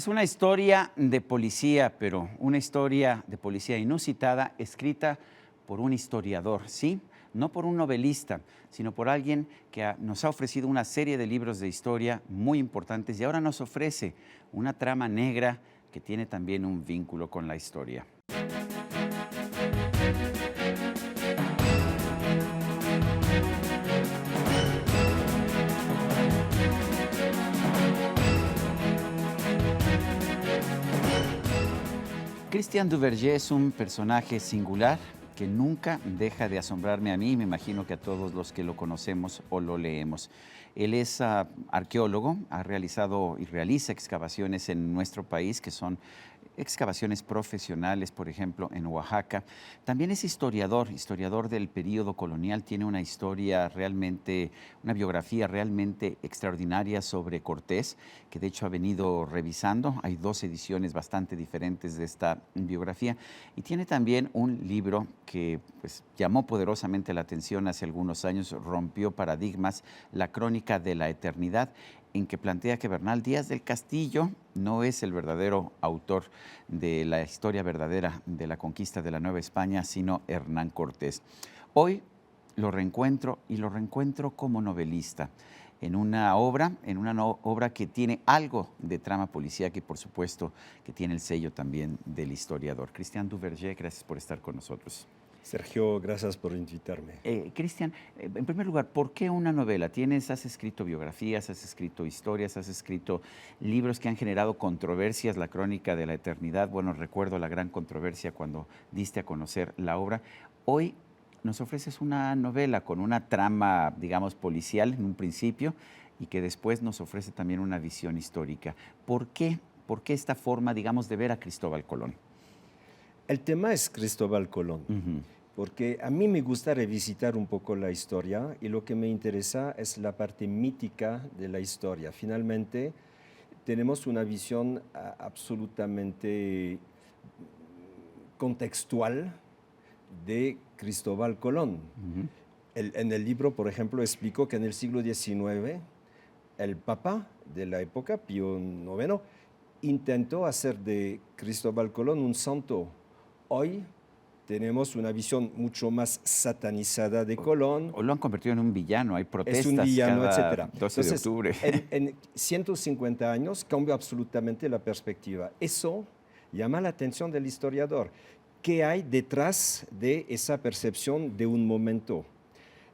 Es una historia de policía, pero una historia de policía inusitada, escrita por un historiador, ¿sí? No por un novelista, sino por alguien que nos ha ofrecido una serie de libros de historia muy importantes y ahora nos ofrece una trama negra que tiene también un vínculo con la historia. Christian Duverger es un personaje singular que nunca deja de asombrarme a mí y me imagino que a todos los que lo conocemos o lo leemos. Él es arqueólogo, ha realizado y realiza excavaciones en nuestro país que son excavaciones profesionales, por ejemplo, en Oaxaca. También es historiador del período colonial, tiene una historia realmente, una biografía realmente extraordinaria sobre Cortés, que de hecho ha venido revisando. Hay 2 ediciones bastante diferentes de esta biografía. Y tiene también un libro que pues, llamó poderosamente la atención hace algunos años, rompió paradigmas, La Crónica de la Eternidad, en que plantea que Bernal Díaz del Castillo no es el verdadero autor de la historia verdadera de la conquista de la Nueva España, sino Hernán Cortés. Hoy lo reencuentro y lo reencuentro como novelista en una obra que tiene algo de trama policíaca y por supuesto que tiene el sello también del historiador. Christian Duverger, gracias por estar con nosotros. Sergio, gracias por invitarme. Christian, en primer lugar, ¿por qué una novela? Has escrito biografías, has escrito historias, has escrito libros que han generado controversias, La Crónica de la Eternidad. Bueno, recuerdo la gran controversia cuando diste a conocer la obra. Hoy nos ofreces una novela con una trama, digamos, policial en un principio y que después nos ofrece también una visión histórica. ¿Por qué? ¿Por qué esta forma, digamos, de ver a Cristóbal Colón? El tema es Cristóbal Colón, porque a mí me gusta revisitar un poco la historia y lo que me interesa es la parte mítica de la historia. Finalmente, tenemos una visión absolutamente contextual de Cristóbal Colón. En el libro, por ejemplo, explico que en el siglo XIX, el Papa de la época, Pío IX, intentó hacer de Cristóbal Colón un santo. Hoy tenemos una visión mucho más satanizada de Colón. O lo han convertido en un villano, hay protestas es un villano, cada etc. 12 de octubre. En 150 años cambió absolutamente la perspectiva. Eso llama la atención del historiador. ¿Qué hay detrás de esa percepción de un momento?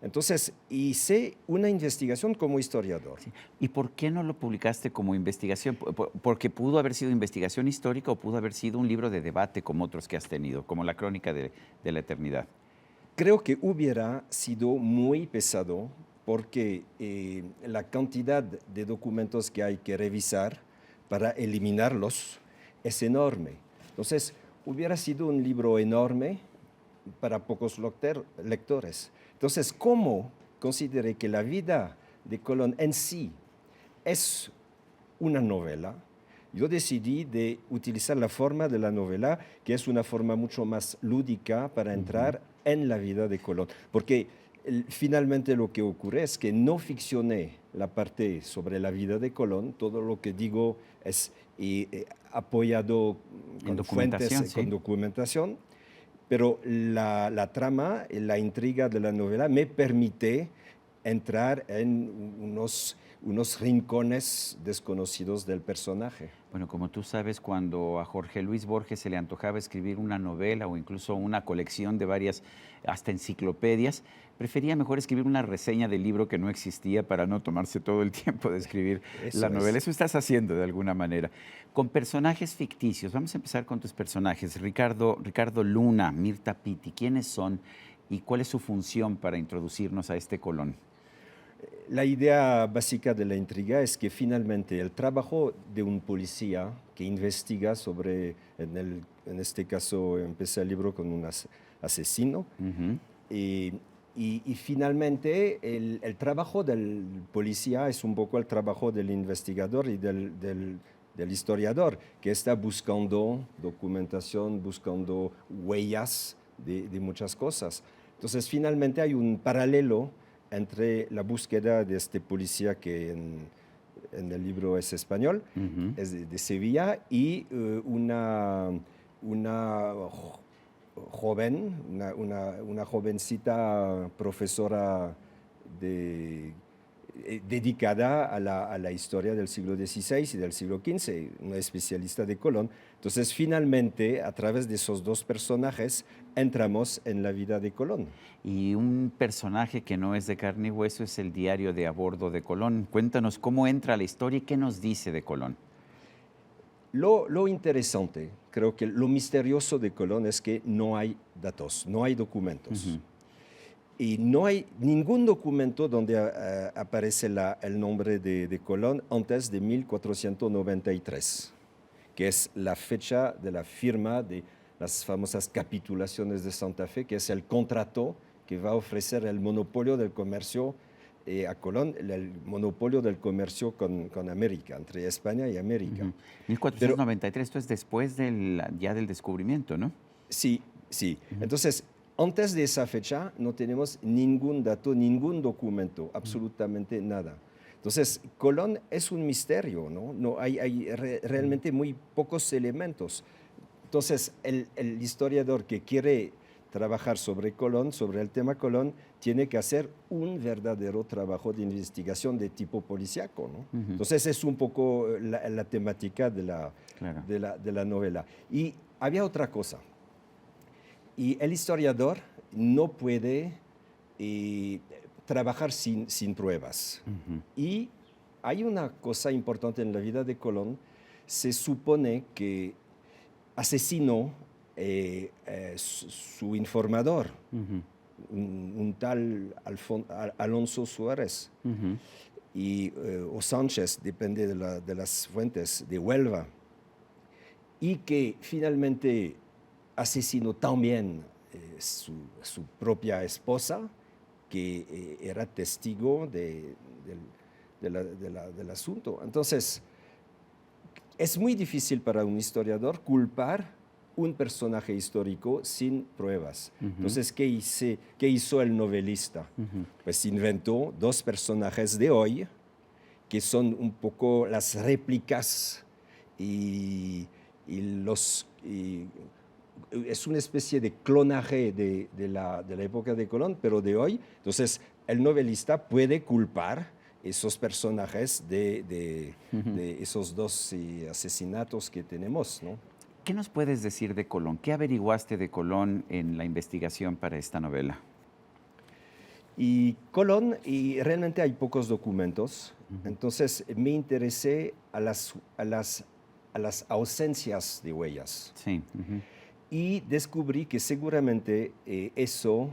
Entonces, hice una investigación como historiador. Sí. ¿Y por qué no lo publicaste como investigación? ¿Porque pudo haber sido investigación histórica o pudo haber sido un libro de debate como otros que has tenido, como La Crónica de la Eternidad? Creo que hubiera sido muy pesado porque la cantidad de documentos que hay que revisar para eliminarlos es enorme. Entonces, hubiera sido un libro enorme para pocos lectores. Entonces, ¿cómo consideré que la vida de Colón en sí es una novela? Yo decidí de utilizar la forma de la novela, que es una forma mucho más lúdica para entrar en la vida de Colón. Porque finalmente lo que ocurre es que no ficcioné la parte sobre la vida de Colón, todo lo que digo es apoyado con fuentes, con documentación, pero la trama, la intriga de la novela me permite entrar en unos rincones desconocidos del personaje. Bueno, como tú sabes, cuando a Jorge Luis Borges se le antojaba escribir una novela o incluso una colección de varias, hasta enciclopedias, prefería mejor escribir una reseña del libro que no existía para no tomarse todo el tiempo de escribir la novela. Eso estás haciendo de alguna manera. Con personajes ficticios, vamos a empezar con tus personajes. Ricardo Luna, Mirta Pitti, ¿quiénes son y cuál es su función para introducirnos a este Colón? La idea básica de la intriga es que finalmente el trabajo de un policía que investiga sobre, en este caso empecé el libro con un asesino, y finalmente el trabajo del policía es un poco el trabajo del investigador y del historiador, que está buscando documentación, buscando huellas de muchas cosas. Entonces finalmente hay un paralelo entre la búsqueda de este policía que en el libro es español, Ujú. es de Sevilla, y una joven, una jovencita profesora dedicada a la historia del siglo XVI y del siglo XV, una especialista de Colón. Entonces, finalmente, a través de esos dos personajes, entramos en la vida de Colón. Y un personaje que no es de carne y hueso es el diario de a bordo de Colón. Cuéntanos cómo entra la historia y qué nos dice de Colón. Lo interesante, creo que lo misterioso de Colón es que no hay datos, no hay documentos. Ujú. Y no hay ningún documento donde aparece el nombre de Colón antes de 1493, que es la fecha de la firma de las famosas capitulaciones de Santa Fe, que es el contrato que va a ofrecer el monopolio del comercio a Colón, el monopolio del comercio con América, entre España y América. Ujú. 1493, esto es después ya del descubrimiento, ¿no? Sí, sí. Entonces, antes de esa fecha no tenemos ningún dato, ningún documento, absolutamente nada. Entonces, Colón es un misterio, ¿no? No hay realmente muy pocos elementos. Entonces, el historiador que quiere trabajar sobre Colón, sobre el tema Colón, tiene que hacer un verdadero trabajo de investigación de tipo policíaco, ¿no? Ujú. Entonces, es un poco la temática Claro. de la novela. Y había otra cosa. Y el historiador no puede trabajar sin pruebas. Ujú. Y hay una cosa importante en la vida de Colón. Se supone que asesinó su informador, Ujú. un tal Alonso Suárez, Ujú. o Sánchez, depende de las fuentes, de Huelva, y que finalmente asesinó también su propia esposa, que era testigo del asunto. Entonces, es muy difícil para un historiador culpar un personaje histórico sin pruebas. Ujú. Entonces, ¿qué hizo el novelista? Ujú. Pues inventó dos personajes de hoy que son un poco las réplicas y es una especie de clonaje de la época de Colón, pero de hoy. Entonces, el novelista puede culpar esos personajes de esos dos asesinatos que tenemos, ¿no? ¿Qué nos puedes decir de Colón? ¿Qué averiguaste de Colón en la investigación para esta novela? Y Colón, y realmente hay pocos documentos, entonces me interesé a las ausencias de huellas. Sí. Ujú. Y descubrí que seguramente eso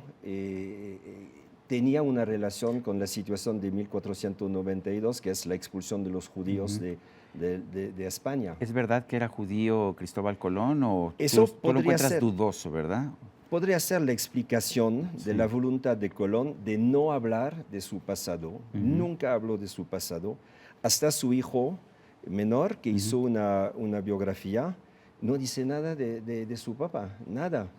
tenía una relación con la situación de 1492, que es la expulsión de los judíos de España. ¿Es verdad que era judío Cristóbal Colón o Eso tú lo podría encuentras ser. dudoso, verdad? Podría ser la explicación Sí. de la voluntad de Colón de no hablar de su pasado. Nunca habló de su pasado. Hasta su hijo menor, que hizo una biografía, no dice nada de su papá, nada.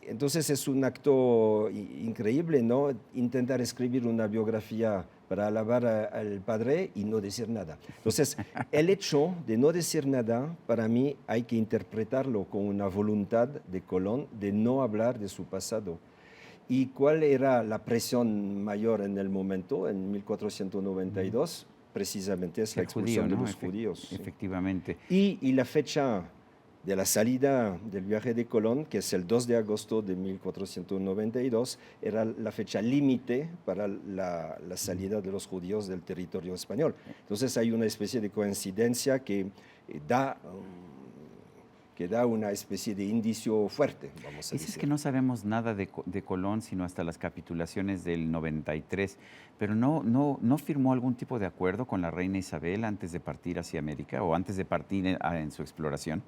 Entonces es un acto increíble, ¿no? Intentar escribir una biografía para alabar al padre y no decir nada. Entonces, el hecho de no decir nada, para mí hay que interpretarlo con una voluntad de Colón de no hablar de su pasado. ¿Y cuál era la presión mayor en el momento, en 1492? Precisamente es la Ser judío, expulsión de ¿no? los judíos. ¿Sí? Efectivamente. Y la fecha de la salida del viaje de Colón, que es el 2 de agosto de 1492, era la fecha límite para la salida de los judíos del territorio español. Entonces hay una especie de coincidencia que da una especie de indicio fuerte, vamos a Dices decir. que no sabemos nada de Colón sino hasta las capitulaciones del 93, pero no firmó algún tipo de acuerdo con la reina Isabel antes de partir hacia América o antes de partir en su exploración.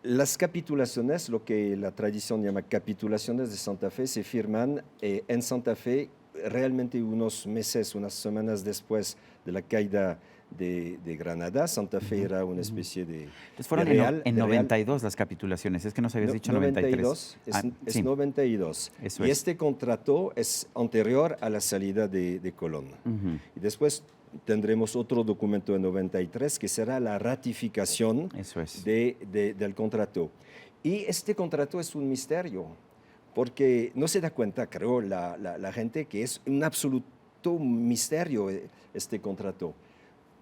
Las capitulaciones, lo que la tradición llama capitulaciones de Santa Fe, se firman en Santa Fe realmente unos meses, unas semanas después de la caída de Granada. Santa Fe era una especie de... Entonces fueron en 92 las capitulaciones, es que nos habías dicho 93. 92, es Sí, 92. eso Y es. este contrato es anterior a la salida de Colón. Ujú. Y después tendremos otro documento en 93 que será la ratificación Eso es. del contrato. Y este contrato es un misterio, porque no se da cuenta, creo, la gente que es un absoluto misterio este contrato.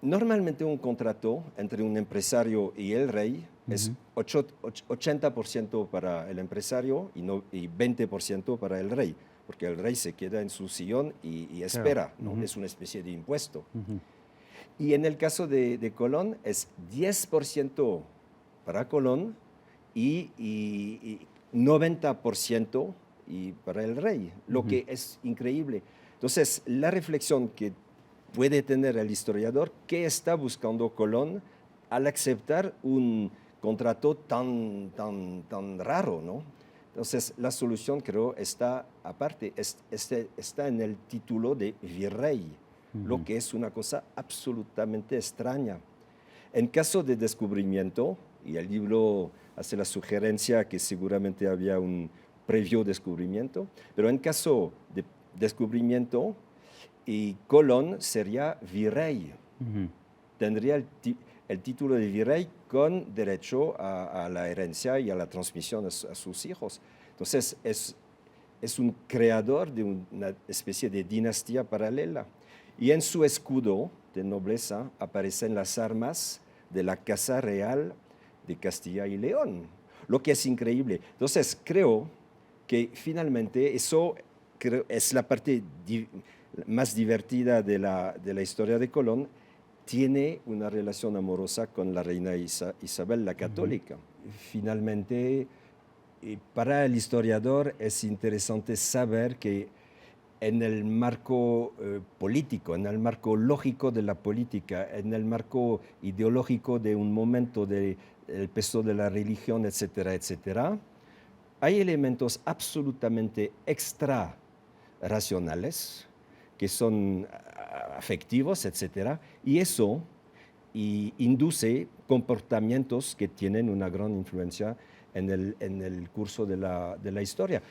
Normalmente un contrato entre un empresario y el rey es 80% para el empresario y 20% para el rey, porque el rey se queda en su sillón y espera, ¿no? Es una especie de impuesto. Y en el caso de Colón es 10% para Colón y 90% para el rey, lo que es increíble. Entonces, la reflexión que puede tener el historiador, ¿qué está buscando Colón al aceptar un contrato tan raro, ¿no? Entonces, la solución, creo, está aparte, está en el título de virrey, lo que es una cosa absolutamente extraña. En caso de descubrimiento, y el libro hace la sugerencia que seguramente había un previo descubrimiento, pero en caso de descubrimiento, y Colón sería virrey. Tendría el título de virrey con derecho a la herencia y a la transmisión a sus hijos. Entonces, es un creador de una especie de dinastía paralela. Y en su escudo de nobleza aparecen las armas de la Casa Real de Castilla y León, lo que es increíble. Entonces, creo que finalmente eso es la parte más divertida de la historia de Colón. Tiene una relación amorosa con la reina Isabel la Católica. Finalmente, para el historiador es interesante saber que en el marco político, en el marco lógico de la política, en el marco ideológico de un momento del peso de la religión, etcétera, etcétera, hay elementos absolutamente extra racionales que son afectivos, etcétera, y eso induce comportamientos que tienen una gran influencia en el curso de la historia.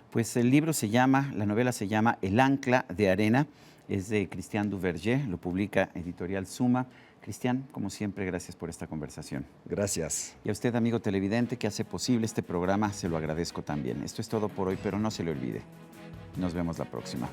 Pues el libro la novela se llama El ancla de arena, es de Christian Duverger, lo publica Editorial Suma. Cristian, como siempre, gracias por esta conversación. Gracias. Y a usted, amigo televidente, que hace posible este programa, se lo agradezco también. Esto es todo por hoy, pero no se le olvide. Nos vemos la próxima.